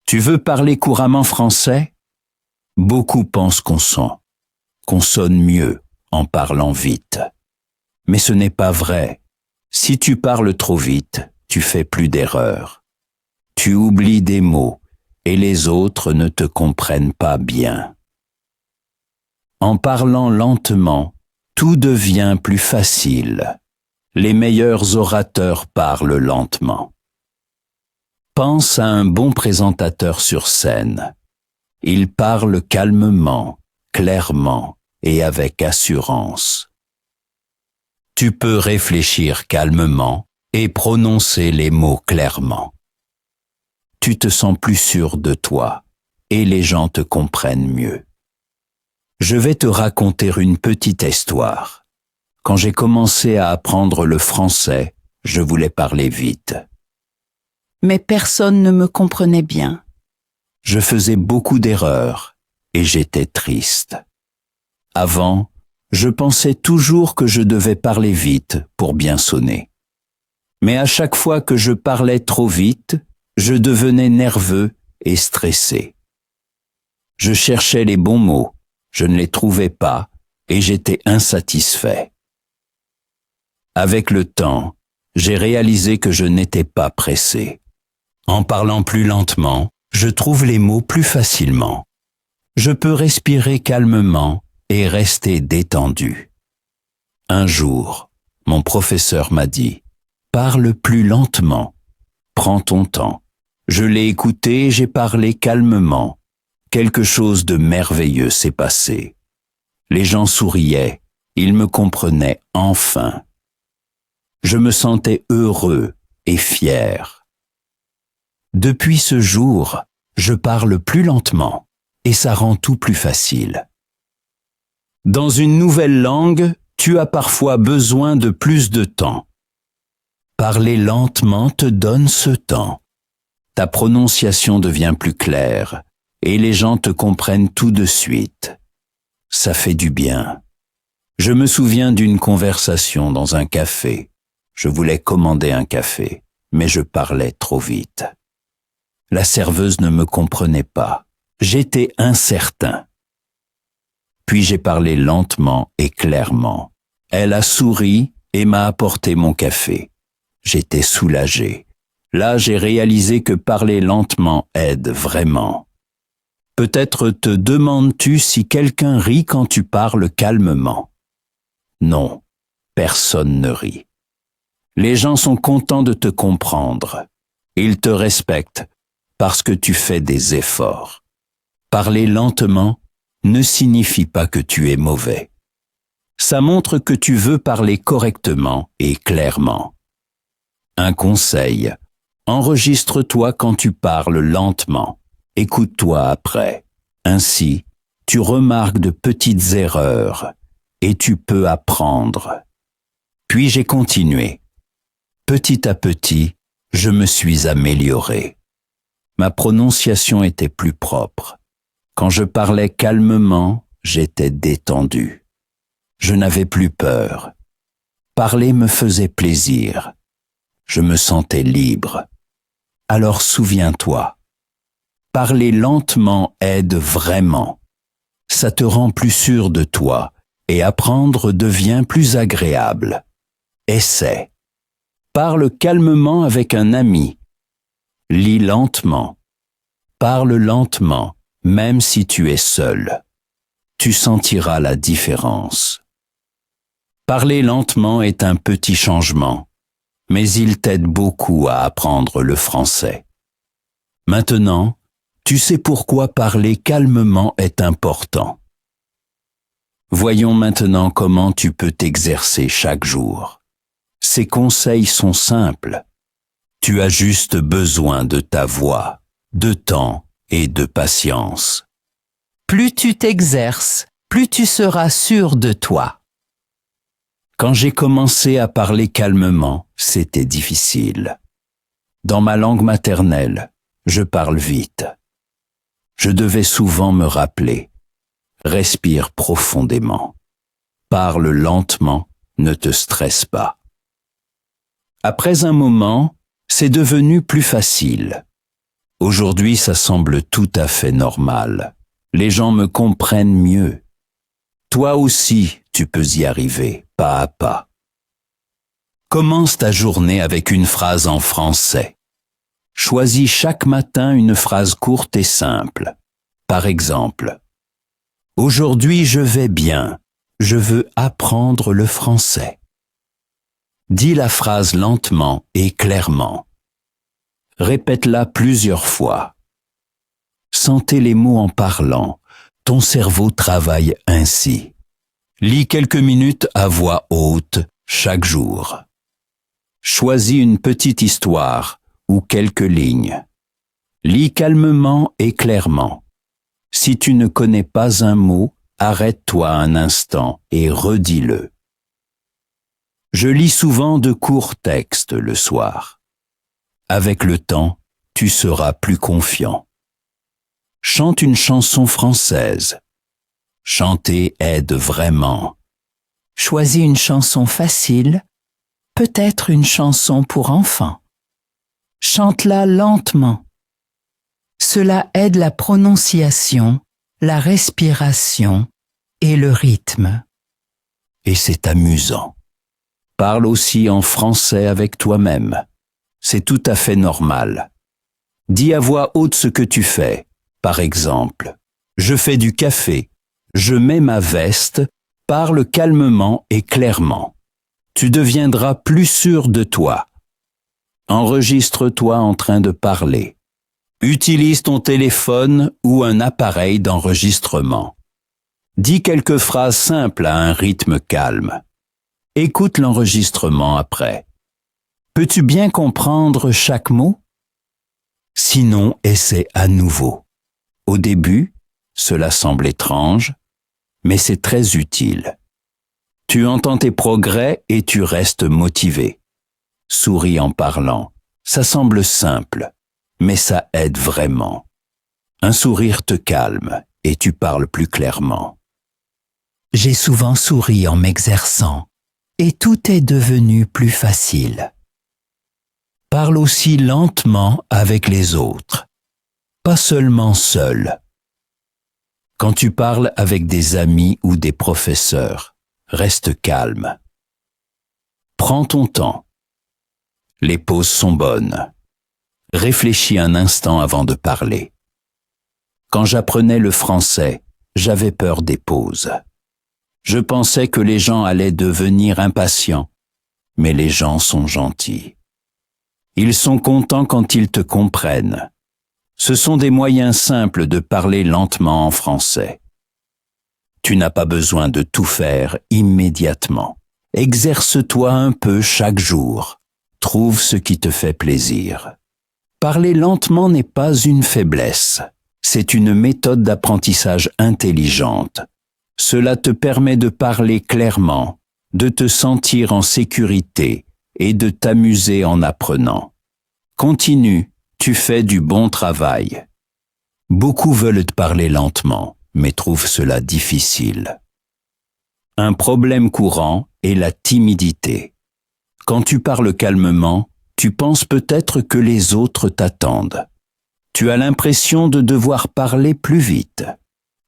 Tu veux parler couramment français? Beaucoup pensent qu'on sonne mieux en parlant vite. Mais ce n'est pas vrai. Si tu parles trop vite, tu fais plus d'erreurs. Tu oublies des mots et les autres ne te comprennent pas bien. En parlant lentement, tout devient plus facile. Les meilleurs orateurs parlent lentement. Pense à un bon présentateur sur scène. Il parle calmement, clairement et avec assurance. Tu peux réfléchir calmement et prononcer les mots clairement. Tu te sens plus sûr de toi et les gens te comprennent mieux. Je vais te raconter une petite histoire. Quand j'ai commencé à apprendre le français, je voulais parler vite. Mais personne ne me comprenait bien. Je faisais beaucoup d'erreurs et j'étais triste. Avant, je pensais toujours que je devais parler vite pour bien sonner. Mais à chaque fois que je parlais trop vite, je devenais nerveux et stressé. Je cherchais les bons mots, je ne les trouvais pas et j'étais insatisfait. Avec le temps, j'ai réalisé que je n'étais pas pressé. En parlant plus lentement, je trouve les mots plus facilement. Je peux respirer calmement et rester détendu. Un jour, mon professeur m'a dit « Parle plus lentement, prends ton temps ». Je l'ai écouté et j'ai parlé calmement. Quelque chose de merveilleux s'est passé. Les gens souriaient, ils me comprenaient enfin. Je me sentais heureux et fier. Depuis ce jour, je parle plus lentement et ça rend tout plus facile. Dans une nouvelle langue, tu as parfois besoin de plus de temps. Parler lentement te donne ce temps. Ta prononciation devient plus claire et les gens te comprennent tout de suite. Ça fait du bien. Je me souviens d'une conversation dans un café. Je voulais commander un café, mais je parlais trop vite. La serveuse ne me comprenait pas. J'étais incertain. Puis j'ai parlé lentement et clairement. Elle a souri et m'a apporté mon café. J'étais soulagé. Là, j'ai réalisé que parler lentement aide vraiment. Peut-être te demandes-tu si quelqu'un rit quand tu parles calmement. Non, personne ne rit. Les gens sont contents de te comprendre. Ils te respectent parce que tu fais des efforts. Parler lentement ne signifie pas que tu es mauvais. Ça montre que tu veux parler correctement et clairement. Un conseil, enregistre-toi quand tu parles lentement. Écoute-toi après. Ainsi, tu remarques de petites erreurs et tu peux apprendre. Puis j'ai continué. Petit à petit, je me suis amélioré. Ma prononciation était plus propre. Quand je parlais calmement, j'étais détendu. Je n'avais plus peur. Parler me faisait plaisir. Je me sentais libre. Alors souviens-toi, parler lentement aide vraiment. Ça te rend plus sûr de toi et apprendre devient plus agréable. Essaie. Parle calmement avec un ami. Lis lentement. Parle lentement, même si tu es seul. Tu sentiras la différence. Parler lentement est un petit changement, mais il t'aide beaucoup à apprendre le français. Maintenant, tu sais pourquoi parler calmement est important. Voyons maintenant comment tu peux t'exercer chaque jour. Ces conseils sont simples. Tu as juste besoin de ta voix, de temps et de patience. Plus tu t'exerces, plus tu seras sûr de toi. Quand j'ai commencé à parler calmement, c'était difficile. Dans ma langue maternelle, je parle vite. Je devais souvent me rappeler. Respire profondément. Parle lentement, ne te stresse pas. Après un moment, c'est devenu plus facile. Aujourd'hui, ça semble tout à fait normal. Les gens me comprennent mieux. Toi aussi, tu peux y arriver, pas à pas. Commence ta journée avec une phrase en français. Choisis chaque matin une phrase courte et simple. Par exemple, « Aujourd'hui, je vais bien. Je veux apprendre le français. » Dis la phrase lentement et clairement. Répète-la plusieurs fois. Sentez les mots en parlant. Ton cerveau travaille ainsi. Lis quelques minutes à voix haute chaque jour. Choisis une petite histoire ou quelques lignes. Lis calmement et clairement. Si tu ne connais pas un mot, arrête-toi un instant et redis-le. Je lis souvent de courts textes le soir. Avec le temps, tu seras plus confiant. Chante une chanson française. Chanter aide vraiment. Choisis une chanson facile, peut-être une chanson pour enfants. Chante-la lentement. Cela aide la prononciation, la respiration et le rythme. Et c'est amusant. Parle aussi en français avec toi-même. C'est tout à fait normal. Dis à voix haute ce que tu fais. Par exemple, je fais du café, je mets ma veste, parle calmement et clairement. Tu deviendras plus sûr de toi. Enregistre-toi en train de parler. Utilise ton téléphone ou un appareil d'enregistrement. Dis quelques phrases simples à un rythme calme. Écoute l'enregistrement après. Peux-tu bien comprendre chaque mot? Sinon, essaie à nouveau. Au début, cela semble étrange, mais c'est très utile. Tu entends tes progrès et tu restes motivé. Souris en parlant. Ça semble simple, mais ça aide vraiment. Un sourire te calme et tu parles plus clairement. J'ai souvent souri en m'exerçant et tout est devenu plus facile. Parle aussi lentement avec les autres, pas seulement seul. Quand tu parles avec des amis ou des professeurs, reste calme. Prends ton temps. Les pauses sont bonnes. Réfléchis un instant avant de parler. Quand j'apprenais le français, j'avais peur des pauses. Je pensais que les gens allaient devenir impatients, mais les gens sont gentils. Ils sont contents quand ils te comprennent. Ce sont des moyens simples de parler lentement en français. Tu n'as pas besoin de tout faire immédiatement. Exerce-toi un peu chaque jour. Trouve ce qui te fait plaisir. Parler lentement n'est pas une faiblesse. C'est une méthode d'apprentissage intelligente. Cela te permet de parler clairement, de te sentir en sécurité et de t'amuser en apprenant. Continue, tu fais du bon travail. Beaucoup veulent te parler lentement, mais trouvent cela difficile. Un problème courant est la timidité. Quand tu parles calmement, tu penses peut-être que les autres t'attendent. Tu as l'impression de devoir parler plus vite.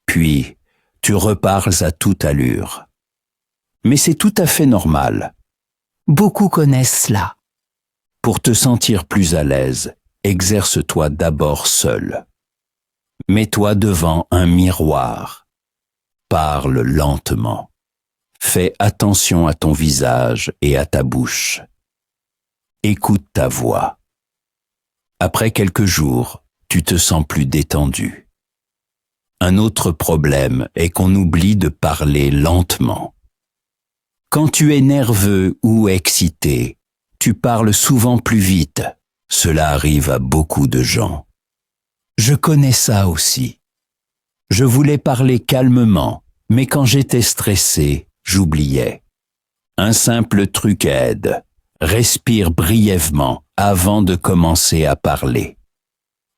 Puis, tu reparles à toute allure. Mais c'est tout à fait normal. Beaucoup connaissent cela. Pour te sentir plus à l'aise, exerce-toi d'abord seul. Mets-toi devant un miroir. Parle lentement. Fais attention à ton visage et à ta bouche. Écoute ta voix. Après quelques jours, tu te sens plus détendu. Un autre problème est qu'on oublie de parler lentement. Quand tu es nerveux ou excité, tu parles souvent plus vite. Cela arrive à beaucoup de gens. Je connais ça aussi. Je voulais parler calmement, mais quand j'étais stressé, j'oubliais. Un simple truc aide. Respire brièvement avant de commencer à parler.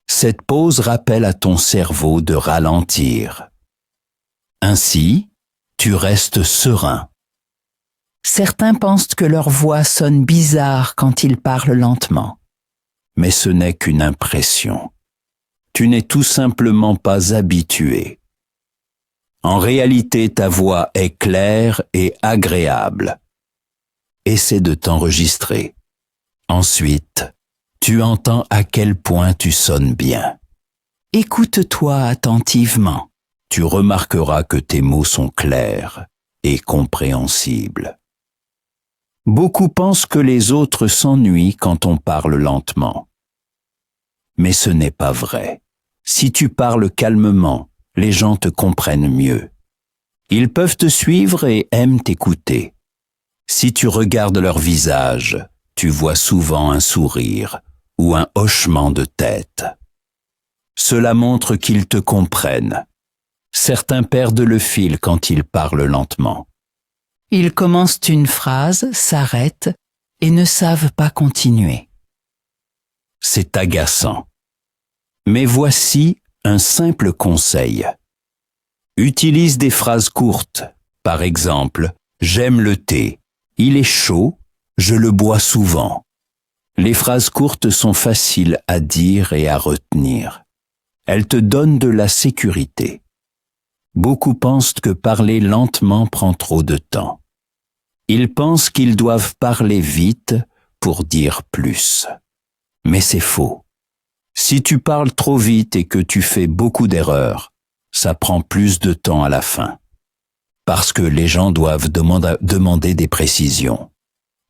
Cette pause rappelle à ton cerveau de ralentir. Ainsi, tu restes serein. Certains pensent que leur voix sonne bizarre quand ils parlent lentement. Mais ce n'est qu'une impression. tu n'es tout simplement pas habitué. En réalité, ta voix est claire et agréable. Essaie de t'enregistrer. Ensuite, tu entends à quel point tu sonnes bien. Écoute-toi attentivement. Tu remarqueras que tes mots sont clairs et compréhensibles. Beaucoup pensent que les autres s'ennuient quand on parle lentement. Mais ce n'est pas vrai. Si tu parles calmement, les gens te comprennent mieux. Ils peuvent te suivre et aiment t'écouter. Si tu regardes leur visage, tu vois souvent un sourire ou un hochement de tête. Cela montre qu'ils te comprennent. Certains perdent le fil quand ils parlent lentement. Ils commencent une phrase, s'arrêtent et ne savent pas continuer. C'est agaçant. Mais voici un simple conseil. Utilise des phrases courtes. Par exemple, j'aime le thé. Il est chaud, je le bois souvent. Les phrases courtes sont faciles à dire et à retenir. Elles te donnent de la sécurité. Beaucoup pensent que parler lentement prend trop de temps. Ils pensent qu'ils doivent parler vite pour dire plus. Mais c'est faux. Si tu parles trop vite et que tu fais beaucoup d'erreurs, ça prend plus de temps à la fin. Parce que les gens doivent demander des précisions.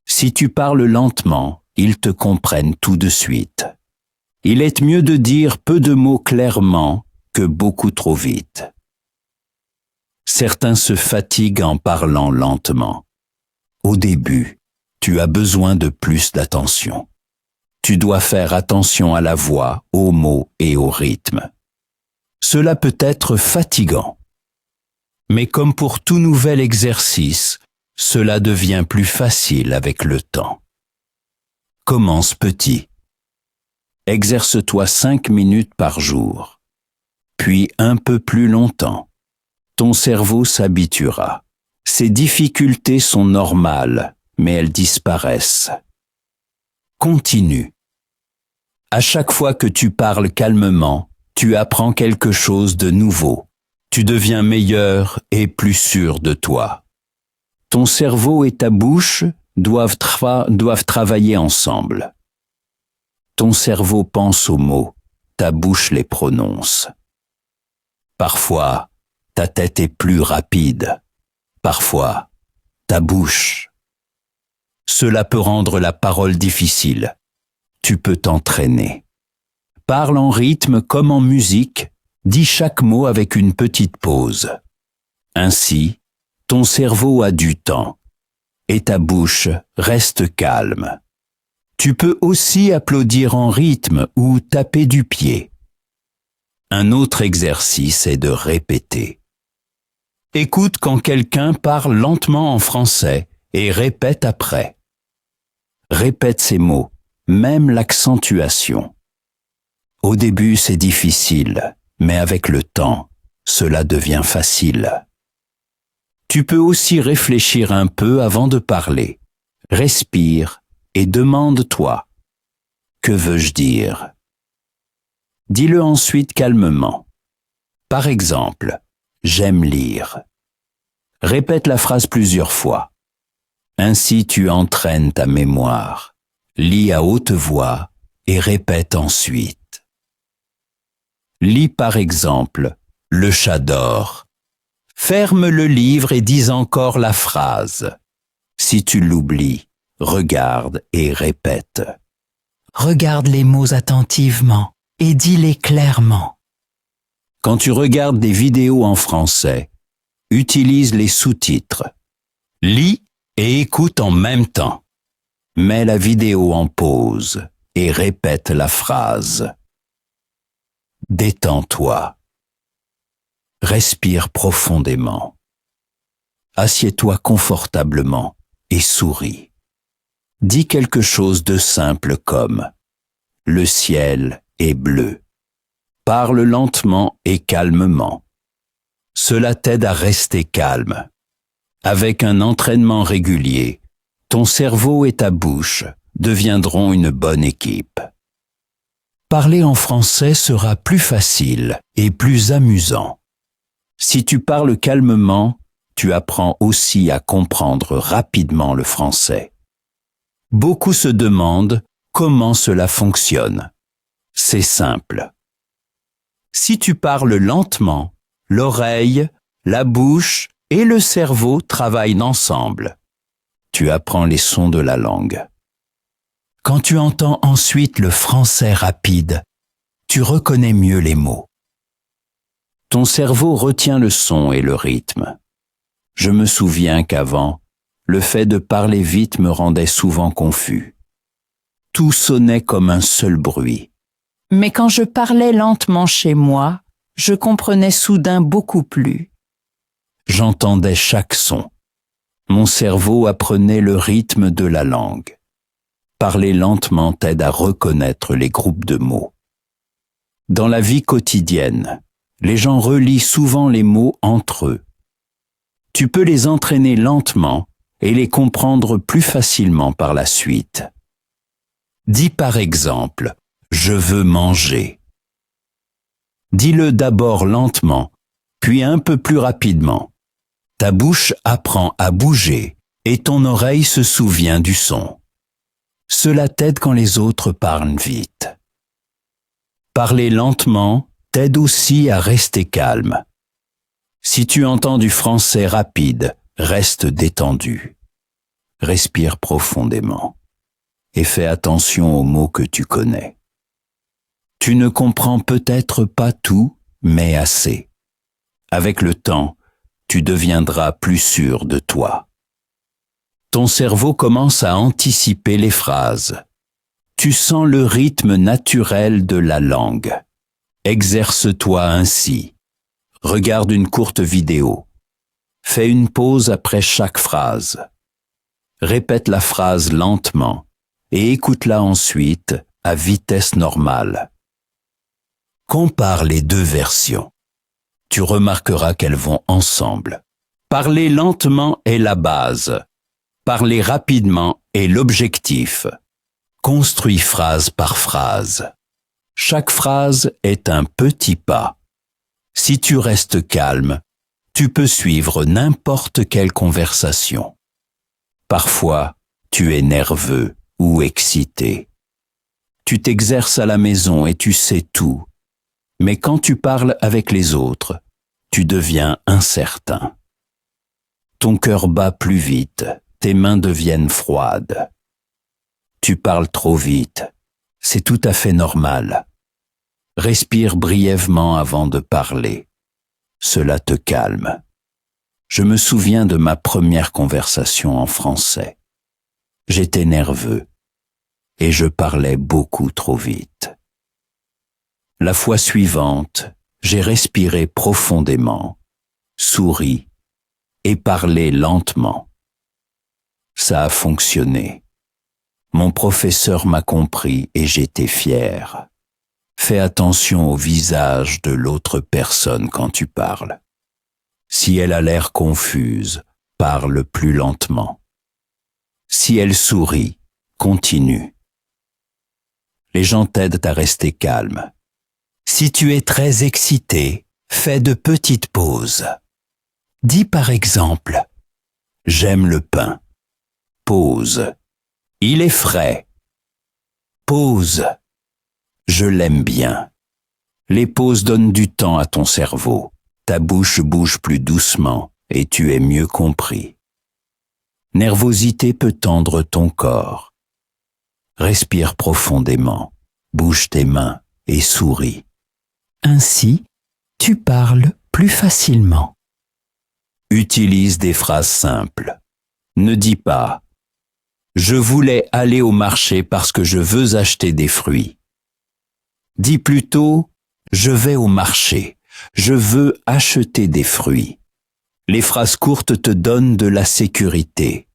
Si tu parles lentement, ils te comprennent tout de suite. Il est mieux de dire peu de mots clairement que beaucoup trop vite. Certains se fatiguent en parlant lentement. Au début, tu as besoin de plus d'attention. Tu dois faire attention à la voix, aux mots et au rythme. Cela peut être fatigant. Mais comme pour tout nouvel exercice, cela devient plus facile avec le temps. Commence petit. Exerce-toi 5 minutes par jour, puis un peu plus longtemps. Ton cerveau s'habituera. Ces difficultés sont normales, mais elles disparaissent. Continue. À chaque fois que tu parles calmement, tu apprends quelque chose de nouveau. Tu deviens meilleur et plus sûr de toi. Ton cerveau et ta bouche doivent travailler ensemble. Ton cerveau pense aux mots, ta bouche les prononce. Parfois, ta tête est plus rapide. Parfois, ta bouche. Cela peut rendre la parole difficile. Tu peux t'entraîner. Parle en rythme comme en musique, dis chaque mot avec une petite pause. Ainsi, ton cerveau a du temps et ta bouche reste calme. Tu peux aussi applaudir en rythme ou taper du pied. Un autre exercice est de répéter. Écoute quand quelqu'un parle lentement en français et répète après. Répète ces mots, même l'accentuation. Au début, c'est difficile, mais avec le temps, cela devient facile. Tu peux aussi réfléchir un peu avant de parler. Respire et demande-toi. Que veux-je dire? Dis-le ensuite calmement. Par exemple, j'aime lire. Répète la phrase plusieurs fois. Ainsi tu entraînes ta mémoire. Lis à haute voix et répète ensuite. Lis par exemple Le chat dort. Ferme le livre et dis encore la phrase. Si tu l'oublies, regarde et répète. Regarde les mots attentivement et dis-les clairement. Quand tu regardes des vidéos en français, utilise les sous-titres. Lis et écoute en même temps. Mets la vidéo en pause et répète la phrase. Détends-toi. Respire profondément. Assieds-toi confortablement et souris. Dis quelque chose de simple comme « Le ciel est bleu ». Parle lentement et calmement. Cela t'aide à rester calme. Avec un entraînement régulier, ton cerveau et ta bouche deviendront une bonne équipe. parler en français sera plus facile et plus amusant. Si tu parles calmement, tu apprends aussi à comprendre rapidement le français. Beaucoup se demandent comment cela fonctionne. C'est simple. Si tu parles lentement, l'oreille, la bouche et le cerveau travaillent ensemble. Tu apprends les sons de la langue. Quand tu entends ensuite le français rapide, tu reconnais mieux les mots. Ton cerveau retient le son et le rythme. Je me souviens qu'avant, le fait de parler vite me rendait souvent confus. Tout sonnait comme un seul bruit. Mais quand je parlais lentement chez moi, je comprenais soudain beaucoup plus. J'entendais chaque son. Mon cerveau apprenait le rythme de la langue. Parler lentement t'aide à reconnaître les groupes de mots. Dans la vie quotidienne, les gens relient souvent les mots entre eux. Tu peux les entraîner lentement et les comprendre plus facilement par la suite. Dis par exemple, je veux manger. Dis-le d'abord lentement, puis un peu plus rapidement. Ta bouche apprend à bouger et ton oreille se souvient du son. Cela t'aide quand les autres parlent vite. Parler lentement t'aide aussi à rester calme. Si tu entends du français rapide, reste détendu. Respire profondément et fais attention aux mots que tu connais. Tu ne comprends peut-être pas tout, mais assez. Avec le temps, tu deviendras plus sûr de toi. Ton cerveau commence à anticiper les phrases. Tu sens le rythme naturel de la langue. Exerce-toi ainsi. Regarde une courte vidéo. Fais une pause après chaque phrase. Répète la phrase lentement et écoute-la ensuite à vitesse normale. Compare les deux versions. Tu remarqueras qu'elles vont ensemble. Parler lentement est la base. Parler rapidement est l'objectif. Construis phrase par phrase. Chaque phrase est un petit pas. Si tu restes calme, tu peux suivre n'importe quelle conversation. Parfois, tu es nerveux ou excité. Tu t'exerces à la maison et tu sais tout. Mais quand tu parles avec les autres, tu deviens incertain. Ton cœur bat plus vite, tes mains deviennent froides. Tu parles trop vite, c'est tout à fait normal. Respire brièvement avant de parler. Cela te calme. Je me souviens de ma première conversation en français. J'étais nerveux et je parlais beaucoup trop vite. La fois suivante, j'ai respiré profondément, souri et parlé lentement. Ça a fonctionné. Mon professeur m'a compris et j'étais fier. Fais attention au visage de l'autre personne quand tu parles. Si elle a l'air confuse, parle plus lentement. Si elle sourit, continue. Les gens t'aident à rester calme. Si tu es très excité, fais de petites pauses. Dis par exemple, j'aime le pain. Pause. Il est frais. Pause. Je l'aime bien. Les pauses donnent du temps à ton cerveau. Ta bouche bouge plus doucement et tu es mieux compris. Nervosité peut tendre ton corps. Respire profondément, bouge tes mains et souris. Ainsi, tu parles plus facilement. Utilise des phrases simples. Ne dis pas « Je voulais aller au marché parce que je veux acheter des fruits ». Dis plutôt « Je vais au marché, je veux acheter des fruits ». Les phrases courtes te donnent de la sécurité.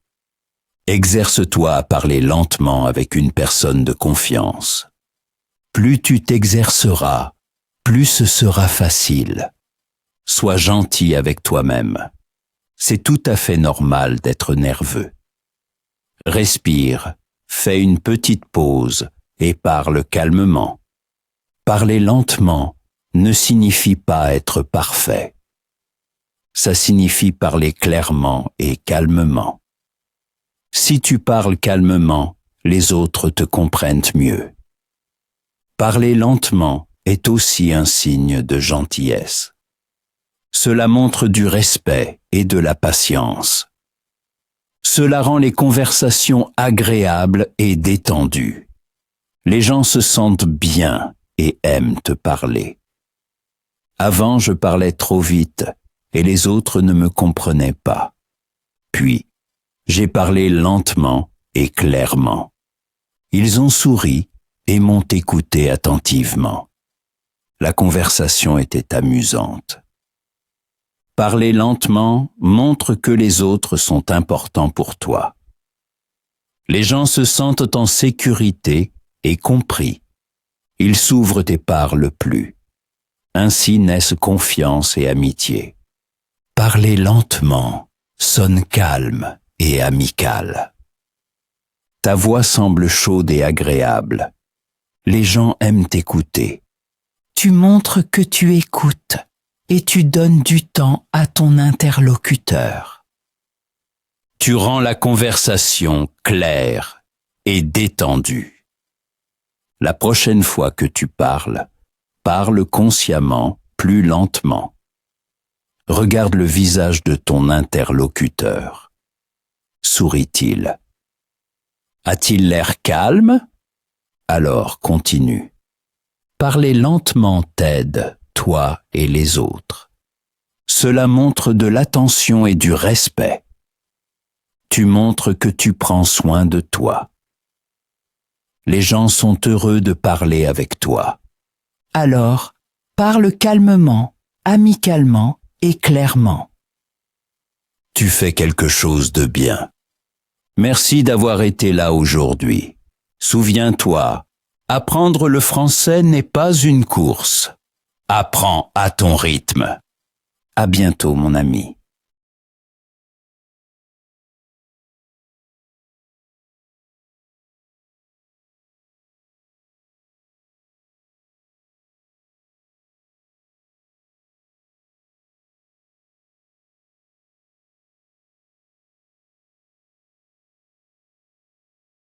Exerce-toi à parler lentement avec une personne de confiance. Plus tu t'exerceras, plus ce sera facile. Sois gentil avec toi-même. C'est tout à fait normal d'être nerveux. Respire, fais une petite pause et parle calmement. Parler lentement ne signifie pas être parfait. Ça signifie parler clairement et calmement. Si tu parles calmement, les autres te comprennent mieux. Parler lentement est aussi un signe de gentillesse. Cela montre du respect et de la patience. Cela rend les conversations agréables et détendues. Les gens se sentent bien et aiment te parler. Avant, je parlais trop vite et les autres ne me comprenaient pas. Puis, j'ai parlé lentement et clairement. Ils ont souri et m'ont écouté attentivement. La conversation était amusante. Parler lentement montre que les autres sont importants pour toi. Les gens se sentent en sécurité et compris. Ils s'ouvrent et parlent plus. Ainsi naissent confiance et amitié. Parler lentement sonne calme et amical. Ta voix semble chaude et agréable. Les gens aiment t'écouter. Tu montres que tu écoutes et tu donnes du temps à ton interlocuteur. Tu rends la conversation claire et détendue. La prochaine fois que tu parles, parle consciemment, plus lentement. Regarde le visage de ton interlocuteur. Sourit-il? A-t-il l'air calme? Alors continue. Parler lentement t'aide, toi et les autres. Cela montre de l'attention et du respect. Tu montres que tu prends soin de toi. Les gens sont heureux de parler avec toi. Alors, parle calmement, amicalement et clairement. Tu fais quelque chose de bien. Merci d'avoir été là aujourd'hui. Souviens-toi, apprendre le français n'est pas une course. Apprends à ton rythme. À bientôt, mon ami.